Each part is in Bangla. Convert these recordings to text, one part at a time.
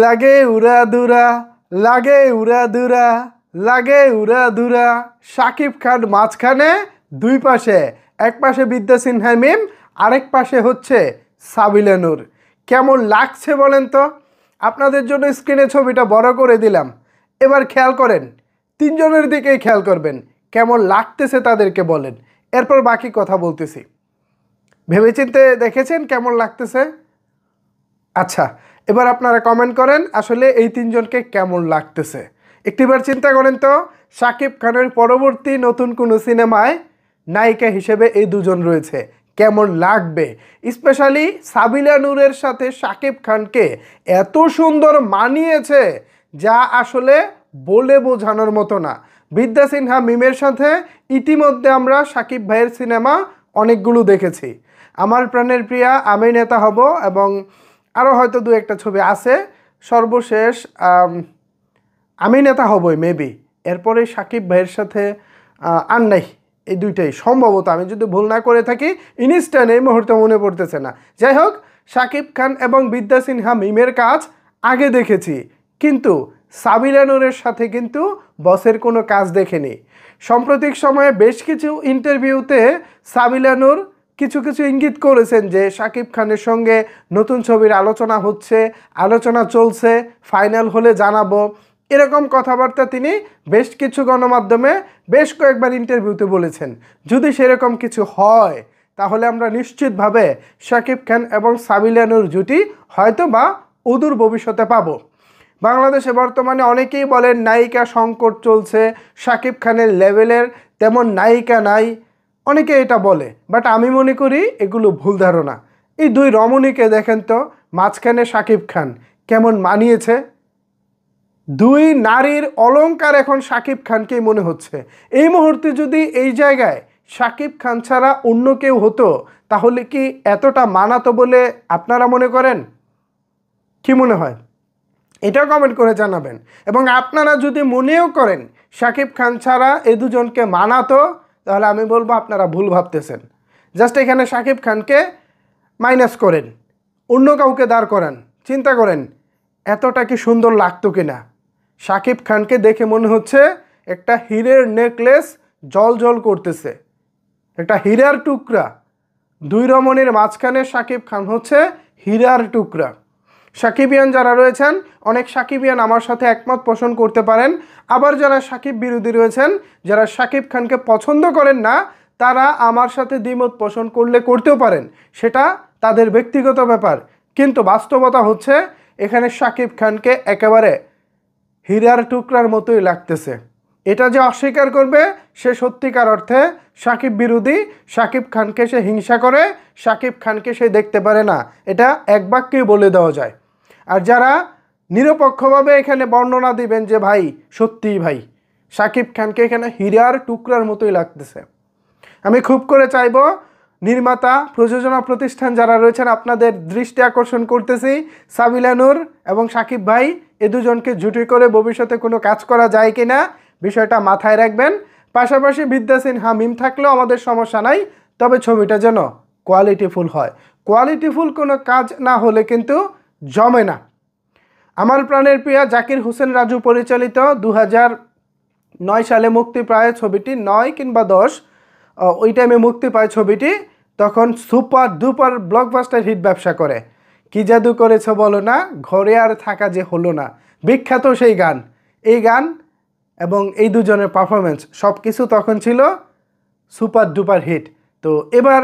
লাগে উড়াদুরা, লাগে উড়াদুরা, লাগে উড়াদুরা। শাকিব খান মাঝখানে, দুই পাশে, এক পাশে বিদ্যা সিনহা মিম, আরেক পাশে হচ্ছে সাবিলা নূর। কেমন লাগছে বলেন তো? আপনাদের জন্য স্ক্রিনে ছবিটা বড় করে দিলাম। এবার খেয়াল করেন, তিনজনের দিকেই খেয়াল করবেন, কেমন লাগতেছে তাদেরকে বলেন, এরপর বাকি কথা বলতেছি। ভেবেচিন্তে দেখেছেন কেমন লাগতেছে? আচ্ছা, এবার আপনারা কমেন্ট করেন আসলে এই তিনজনকে কেমন লাগতেছে। একটিবার চিন্তা করেন তো, শাকিব খানের পরবর্তী নতুন কোনো সিনেমায় নায়িকা হিসেবে এই দুজন রয়েছে, কেমন লাগবে? স্পেশালি সাবিলা নূরের সাথে শাকিব খানকে এত সুন্দর মানিয়েছে যা আসলে বলে বোঝানোর মতো না। বিদ্যা সিনহা মিমের সাথে ইতিমধ্যে আমরা শাকিব ভাইয়ের সিনেমা অনেকগুলো দেখেছি। আমার প্রাণের প্রিয়া, আমি নেতা হব, এবং আরও হয়তো দু একটা ছবি আছে। সর্বশেষ আমি নেতা হবই মেবি। এরপরে শাকিব ভাইয়ের সাথে আর নাই, এই দুইটাই সম্ভবত, আমি যদি ভুল না করে থাকি। ইনস্ট্যান্ট এই মুহূর্তে মনে পড়তেছে না। যাই হোক, শাকিব খান এবং বিদ্যা সিনহা মিমের কাজ আগে দেখেছি, কিন্তু সাবিলা নূরের সাথে কিন্তু বসের কোনো কাজ দেখেনি। সাম্প্রতিক সময়ে বেশ কিছু ইন্টারভিউতে সাবিলা নূর কিছু কিছু ইঙ্গিত করেছেন যে শাকিব খানের সঙ্গে নতুন ছবির আলোচনা হচ্ছে, আলোচনা চলছে, ফাইনাল হলে জানাবো, এরকম কথাবার্তা তিনি বেশ কিছু গণমাধ্যমে বেশ কয়েকবার ইন্টারভিউতে বলেছেন। যদি সেরকম কিছু হয় তাহলে আমরা নিশ্চিতভাবে শাকিব খান এবং সাবিলা নূর জুটি হয়তো বা অদূর ভবিষ্যতে পাবো। বাংলাদেশে বর্তমানে অনেকেই বলেন নায়িকা সংকট চলছে, শাকিব খানের লেভেলের তেমন নায়িকা নাই, অনেকে এটা বলে, বাট আমি মনে করি এগুলো ভুল ধারণা। এই দুই রমণীকে দেখেন তো, মাঝখানে শাকিব খান কেমন মানিয়েছে। দুই নারীর অলংকার এখন শাকিব খানকেই মনে হচ্ছে। এই মুহূর্তে যদি এই জায়গায় শাকিব খান ছাড়া অন্য কেউ হতো তাহলে কি এতটা মানাতো বলে আপনারা মনে করেন? কি মনে হয় এটাও কমেন্ট করে জানাবেন। এবং আপনারা যদি মনেও করেন শাকিব খান ছাড়া এই দুজনকে মানাতো, তাহলে আমি বলবো আপনারা ভুল ভাবতেছেন। জাস্ট এখানে শাকিব খানকে মাইনাস করেন, অন্য কাউকে দাঁড় করান, চিন্তা করেন এতটা কি সুন্দর লাগতো কিনা। শাকিব খানকে দেখে মনে হচ্ছে একটা হীরের নেকলেস জল জল করতেছে, একটা হীরার টুকরা। দুই রমণীর মাঝখানে শাকিব খান হচ্ছে হীরার টুকরা। সাকিবিয়ান যারা রয়েছেন, অনেক সাকিবিয়ান আমার সাথে একমত পোষণ করতে পারেন। আবার যারা সাকিব বিরোধী রয়েছেন, যারা শাকিব খানকে পছন্দ করেন না, তারা আমার সাথে দ্বিমত পোষণ করলে করতেও পারেন, সেটা তাদের ব্যক্তিগত ব্যাপার। কিন্তু বাস্তবতা হচ্ছে এখানে শাকিব খানকে একেবারে হীরার টুকরার মতোই লাগতেছে। এটা যে অস্বীকার করবে সে সত্যিকার অর্থে শাকিব বিরোধী, শাকিব খানকে সে হিংসা করে, শাকিব খানকে সে দেখতে পারে না, এটা এক বাক্যেই বলে দেওয়া যায়। আর যারা নিরপেক্ষভাবে এখানে বর্ণনা দিবেন যে ভাই সত্যিই ভাই শাকিব খানকে এখানে হীরার টুকরার মতোই লাগতেছে, আমি খুব করে চাইবো নির্মাতা, প্রযোজনা প্রতিষ্ঠান যারা রয়েছেন আপনাদের দৃষ্টি আকর্ষণ করতেছি, সাবিলা নূর এবং শাকিব ভাই এ দুজনকে জুটি করে ভবিষ্যতে কোনো কাজ করা যায় কি না বিষয়টা মাথায় রাখবেন। পাশাপাশি বিদ্যা সিনহা মিম থাকলেও আমাদের সমস্যা নাই, তবে ছবিটা যেন কোয়ালিটিফুল হয়। কোয়ালিটিফুল কোনো কাজ না হলে কিন্তু জমে না। আমার প্রাণের প্রিয়া জাকির হোসেন রাজু পরিচালিত 2009 সালে মুক্তি প্রায় ছবিটি, 9 কিংবা 10 ওই টাইমে মুক্তি পায় ছবিটি, তখন সুপার ডুপার ব্লকবাস্টার হিট ব্যবসা করে। কি জাদু করেছে বলো না, ঘরে আর থাকা যে হলো না, বিখ্যাত সেই গান। এই গান এবং এই দুজনের পারফরমেন্স সব কিছু তখন ছিল সুপার ডুপার হিট। তো এবার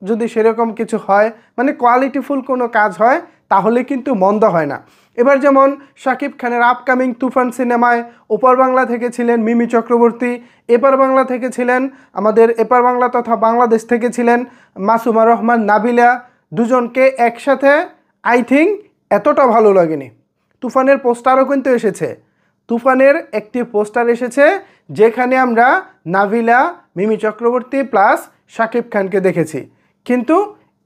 যদি সেরকম কিছু হয়, মানে কোয়ালিটিফুল কোনো কাজ হয়, তাহলে কিন্তু মন্দ হয় না। এবার যেমন শাকিব খানের আপকামিং তুফান সিনেমায় ওপার বাংলা থেকে ছিলেন মিমি চক্রবর্তী, এপার বাংলা থেকে ছিলেন আমাদের এপার বাংলা তথা বাংলাদেশ থেকে ছিলেন মাসুমা রহমান নাবিলা। দুজনকে একসাথে আই থিঙ্ক এতটা ভালো লাগেনি। তুফানের পোস্টারও কিন্তু এসেছে, তুফানের একটি পোস্টার এসেছে যেখানে আমরা নাবিলা, মিমি চক্রবর্তী প্লাস শাকিব খানকে দেখেছি, কিন্তু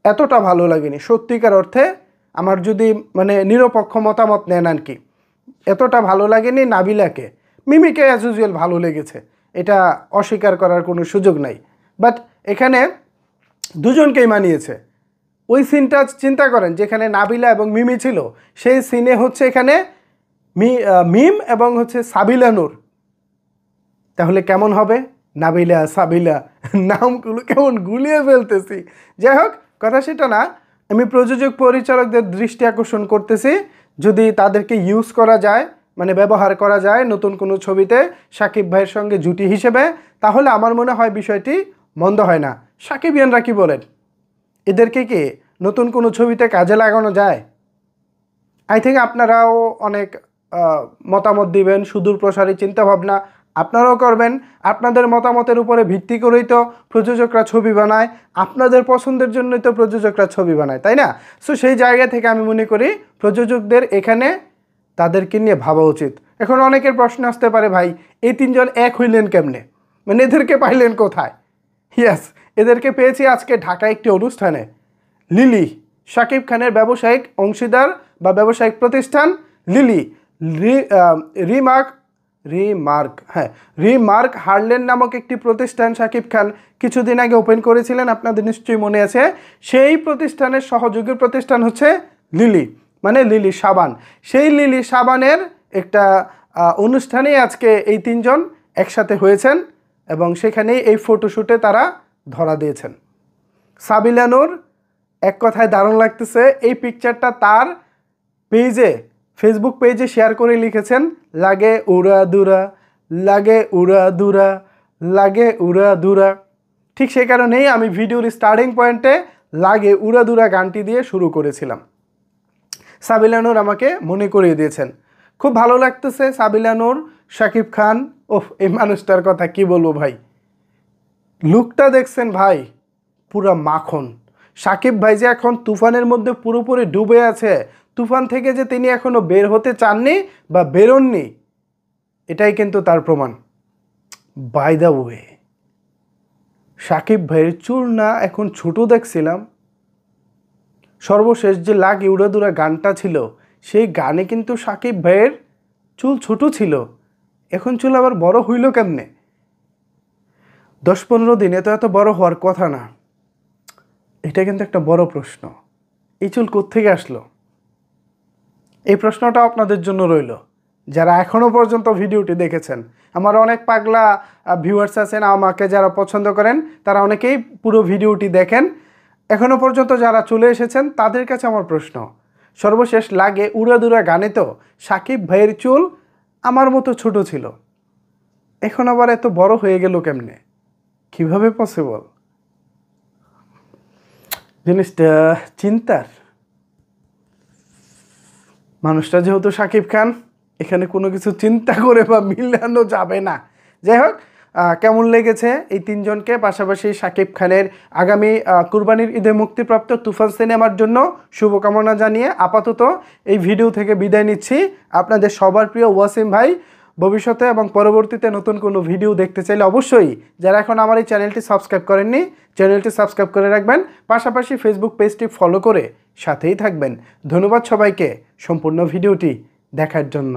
এতটা ভালো লাগেনি সত্যিকার অর্থে। আমার যদি মানে নিরপেক্ষ মতামত নেন আর কি, এতটা ভালো লাগেনি নাবিলাকে। মিমিকে অ্যাজ ইউজুয়াল ভালো লেগেছে, এটা অস্বীকার করার কোনো সুযোগ নাই। বাট এখানে দুজনকেই মানিয়েছে, ওই সিনটা চিন্তা করেন যেখানে নাবিলা এবং মিমি ছিল, সেই সিনে হচ্ছে এখানে মিম এবং হচ্ছে সাবিলা নূর। তাহলে কেমন হবে? নাবিলা সাবিলা নামগুলো কেমন গুলিয়ে ফেলতেছি। যাই হোক, কথা সেটা না, আমি প্রযোজক পরিচালকদের দৃষ্টি আকর্ষণ করতেছি, যদি তাদেরকে ইউজ করা যায়, মানে ব্যবহার করা যায় নতুন কোনো ছবিতে শাকিব ভাইয়ের সঙ্গে জুটি হিসেবে, তাহলে আমার মনে হয় বিষয়টি মন্দ হয় না। শাকিবিয়ানরা কি বলেন? এদেরকে কি নতুন কোনো ছবিতে কাজে লাগানো যায়? আই থিঙ্ক আপনারাও অনেক মতামত দিবেন, সুদূর প্রসারী চিন্তাভাবনা আপনারাও করবেন। আপনাদের মতামতের উপরে ভিত্তি করেই তো প্রযোজকরা ছবি বানায়, আপনাদের পছন্দের জন্যই তো প্রযোজকরা ছবি বানায়, তাই না? সো সেই জায়গা থেকে আমি মনে করি প্রযোজকদের এখানে তাদেরকে নিয়ে ভাবা উচিত। এখন অনেকের প্রশ্ন আসতে পারে, ভাই এই তিনজন এক হইলেন কেমনে, মানে এদেরকে পাইলেন কোথায়? ইয়াস, এদেরকে পেয়েছি আজকে ঢাকায় একটি অনুষ্ঠানে। লিলি, শাকিব খানের ব্যবসায়িক অংশীদার বা ব্যবসায়িক প্রতিষ্ঠান লিলি, রিমার্ক হার্লেন নামক একটি প্রতিষ্ঠান শাকিব খান কিছুদিন আগে ওপেন করেছিলেন, আপনাদের নিশ্চয়ই মনে আছে। সেই প্রতিষ্ঠানের সহযোগী প্রতিষ্ঠান হচ্ছে লিলি, মানে লিলি সাবান। সেই লিলি সাবানের একটা অনুষ্ঠানে আজকে এই তিনজন একসাথে হয়েছেন এবং সেখানেই এই ফটোশ্যুটে তারা ধরা দিয়েছেন। সাবিলা নূর, এক কথায় দারুণ লাগতেছে। এই পিকচারটা তার পেজে, ফেসবুক পেজে শেয়ার করে লিখেছেন, লাগে উড়া দুরা, লাগে উড়া দুরা, লাগে উড়া দুরা। ঠিক সেই কারণেই আমি ভিডিওর স্টার্টিং পয়েন্টে লাগে উড়া দুরা গানটি দিয়ে শুরু করেছিলাম। সাবিলা নূর আমাকে মনে করিয়ে দিয়েছেন, খুব ভালো লাগতেছে। সাবিলা নূর, শাকিব খান, ওহ এই মানুষটার কথা কি বলবো ভাই, লুকটা দেখছেন ভাই, পুরা মাখন। শাকিব ভাই যে এখন তুফানের মধ্যে পুরোপুরি ডুবে আছে, তুফান থেকে যে তিনি এখনও বের হতে চাননি বা বেরোননি, এটাই কিন্তু তার প্রমাণ। বাই দ্য ওয়ে, শাকিব ভাইয়ের চুল না এখন ছোট দেখছিলাম, সর্বশেষ যে লাগে উড়াদুরা গানটা ছিল, সেই গানে কিন্তু শাকিব ভাইয়ের চুল ছোট ছিল, এখন চুল আবার বড় হইল কেমনে? 10-15 দিনে তো এত বড় হওয়ার কথা না। এটা কিন্তু একটা বড় প্রশ্ন, এই চুল কোত্থেকে আসলো? এই প্রশ্নটা আপনাদের জন্য রইল, যারা এখনও পর্যন্ত ভিডিওটি দেখেছেন। আমার অনেক পাগলা ভিউয়ার্স আছেন, আমাকে যারা পছন্দ করেন তারা অনেকেই পুরো ভিডিওটি দেখেন। এখনও পর্যন্ত যারা চলে এসেছেন তাদের কাছে আমার প্রশ্ন, সর্বশেষ লাগে উড়াদুরা গানে তো শাকিব ভাইয়ের চুল আমার মতো ছোট ছিল, এখন আবার এত বড় হয়ে গেল কেমনে? কিভাবে পসিবল? জিনিসটা চিন্তার। মানুষটা যেহেতু শাকিব খান, এখানে কোনো কিছু চিন্তা করে বা মিলানো যাবে না। যাই হোক, কেমন লেগেছে এই তিনজনকে? পাশাপাশি শাকিব খানের আগামী কুরবানির ঈদে মুক্তিপ্রাপ্ত তুফান সিনেমার জন্য শুভকামনা জানিয়ে আপাতত এই ভিডিও থেকে বিদায় নিচ্ছি। আপনাদের সবার প্রিয় ওয়াসিম ভাই। ভবিষ্যতে এবং পরবর্তীতে নতুন কোনো ভিডিও দেখতে চাইলে অবশ্যই যারা এখন আমার এই চ্যানেলটি সাবস্ক্রাইব করেননি, চ্যানেলটি সাবস্ক্রাইব করে রাখবেন, পাশাপাশি ফেসবুক পেজটি ফলো করে সাথেই থাকবেন। ধন্যবাদ সবাইকে সম্পূর্ণ ভিডিওটি দেখার জন্য।